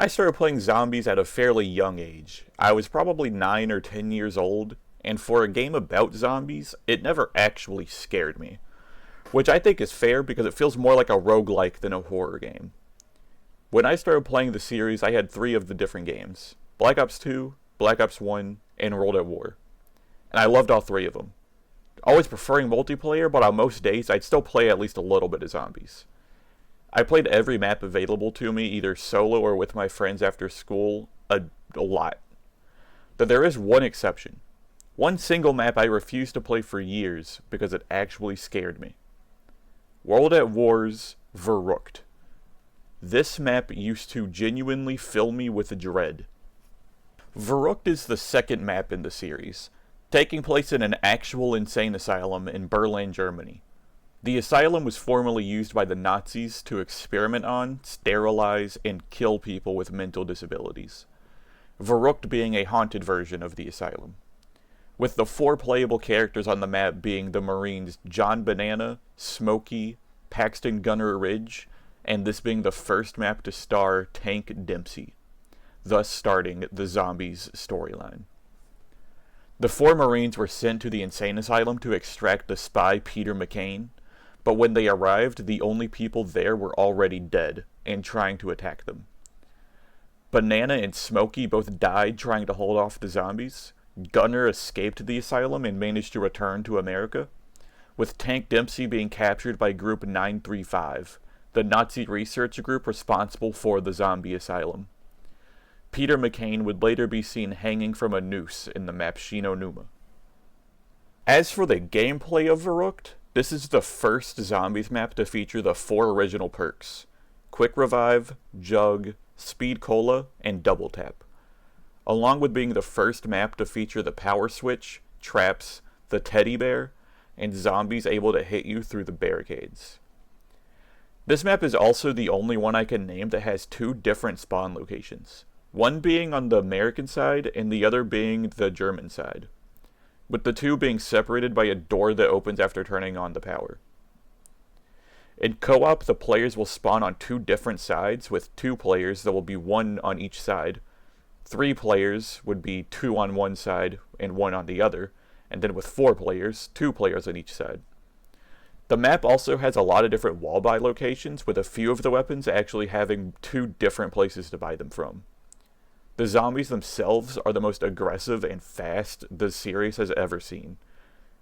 I started playing zombies at a fairly young age. I was probably 9 or 10 years old, and for a game about zombies, it never actually scared me. Which I think is fair because it feels more like a roguelike than a horror game. When I started playing the series, I had 3 of the different games. Black Ops 2, Black Ops 1, and World at War. And I loved all 3 of them. Always preferring multiplayer, but on most days, I'd still play at least a little bit of zombies. I played every map available to me, either solo or with my friends after school, a lot. But there is one exception. One single map I refused to play for years because it actually scared me. World at War's Verruckt. This map used to genuinely fill me with dread. Verruckt is the second map in the series, taking place in an actual insane asylum in Berlin, Germany. The asylum was formerly used by the Nazis to experiment on, sterilize, and kill people with mental disabilities. Verruckt being a haunted version of the asylum. With the 4 playable characters on the map being the Marines John Banana, Smokey, Paxton Gunner Ridge, and this being the first map to star Tank Dempsey, thus starting the Zombies storyline. The 4 Marines were sent to the insane asylum to extract the spy Peter McCain, but when they arrived, the only people there were already dead and trying to attack them. Banana and Smokey both died trying to hold off the zombies. Gunner escaped the asylum and managed to return to America, with Tank Dempsey being captured by Group 935, the Nazi research group responsible for the zombie asylum. Peter McCain would later be seen hanging from a noose in the map Shinonuma. As for the gameplay of Verruckt, this is the first zombies map to feature the 4 original perks: Quick Revive, Jug, Speed Cola, and Double Tap, along with being the first map to feature the power switch, traps, the teddy bear, and zombies able to hit you through the barricades. This map is also the only one I can name that has 2 different spawn locations, one being on the American side and the other being the German side, with the 2 being separated by a door that opens after turning on the power. In co-op, the players will spawn on 2 different sides, with 2 players that will be 1 on each side. 3 players would be 2 on one side and 1 on the other, and then with 4 players, 2 players on each side. The map also has a lot of different wall buy locations, with a few of the weapons actually having 2 different places to buy them from. The zombies themselves are the most aggressive and fast the series has ever seen,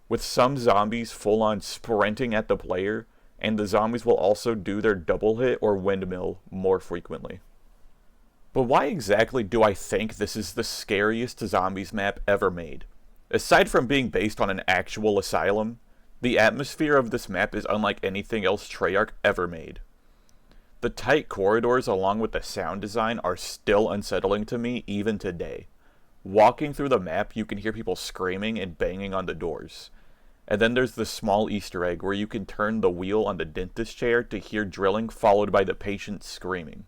with some zombies full-on sprinting at the player, and the zombies will also do their double hit or windmill more frequently. But why exactly do I think this is the scariest zombies map ever made? Aside from being based on an actual asylum, the atmosphere of this map is unlike anything else Treyarch ever made. The tight corridors along with the sound design are still unsettling to me even today. Walking through the map, you can hear people screaming and banging on the doors. And then there's the small Easter egg where you can turn the wheel on the dentist chair to hear drilling followed by the patient screaming.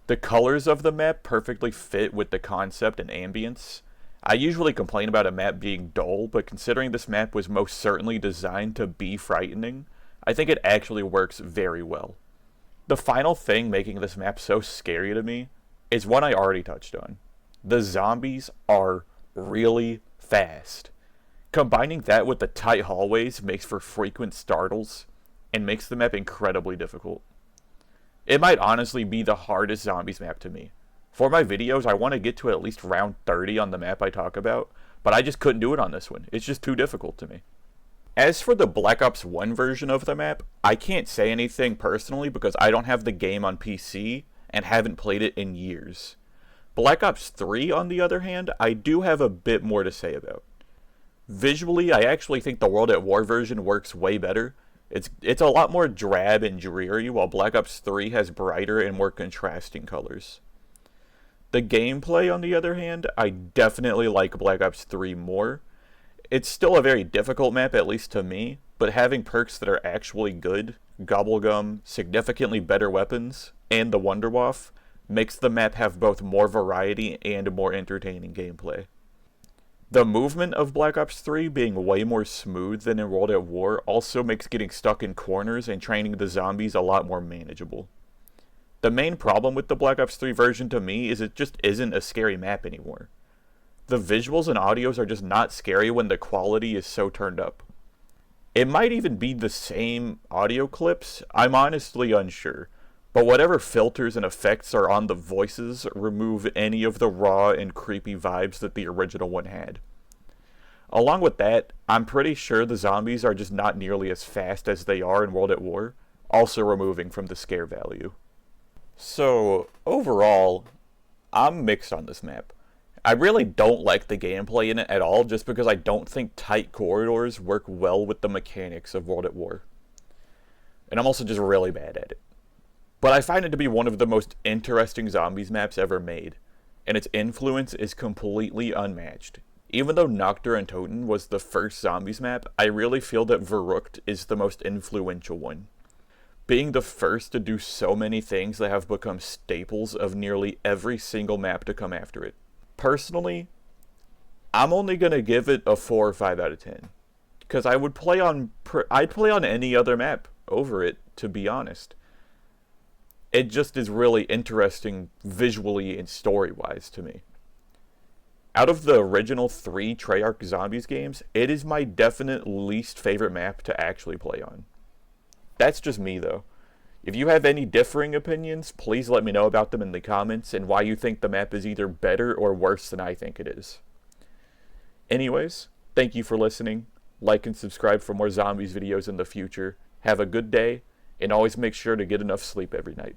The colors of the map perfectly fit with the concept and ambience. I usually complain about a map being dull, but considering this map was most certainly designed to be frightening, I think it actually works very well. The final thing making this map so scary to me is one I already touched on. The zombies are really fast. Combining that with the tight hallways makes for frequent startles and makes the map incredibly difficult. It might honestly be the hardest zombies map to me. For my videos, I want to get to at least round 30 on the map I talk about, but I just couldn't do it on this one. It's just too difficult to me. As for the Black Ops 1 version of the map, I can't say anything personally because I don't have the game on PC and haven't played it in years. Black Ops 3, on the other hand, I do have a bit more to say about. Visually, I actually think the World at War version works way better. It's a lot more drab and dreary, while Black Ops 3 has brighter and more contrasting colors. The gameplay, on the other hand, I definitely like Black Ops 3 more. It's still a very difficult map, at least to me, but having perks that are actually good, Gobblegum, significantly better weapons, and the Wunderwaffe, makes the map have both more variety and more entertaining gameplay. The movement of Black Ops 3 being way more smooth than in World at War also makes getting stuck in corners and training the zombies a lot more manageable. The main problem with the Black Ops 3 version to me is it just isn't a scary map anymore. The visuals and audios are just not scary when the quality is so turned up. It might even be the same audio clips, I'm honestly unsure, but whatever filters and effects are on the voices remove any of the raw and creepy vibes that the original one had. Along with that, I'm pretty sure the zombies are just not nearly as fast as they are in World at War, also removing from the scare value. So, overall, I'm mixed on this map. I really don't like the gameplay in it at all just because I don't think tight corridors work well with the mechanics of World at War. And I'm also just really bad at it. But I find it to be one of the most interesting zombies maps ever made, and its influence is completely unmatched. Even though Noctur and Toten was the first zombies map, I really feel that Verruckt is the most influential one. Being the first to do so many things that have become staples of nearly every single map to come after it. Personally, I'm only going to give it a 4 or 5 out of 10. Because I'd play on any other map over it, to be honest. It just is really interesting visually and story-wise to me. Out of the original 3 Treyarch Zombies games, it is my definite least favorite map to actually play on. That's just me, though. If you have any differing opinions, please let me know about them in the comments and why you think the map is either better or worse than I think it is. Anyways, thank you for listening. Like and subscribe for more zombies videos in the future. Have a good day, and always make sure to get enough sleep every night.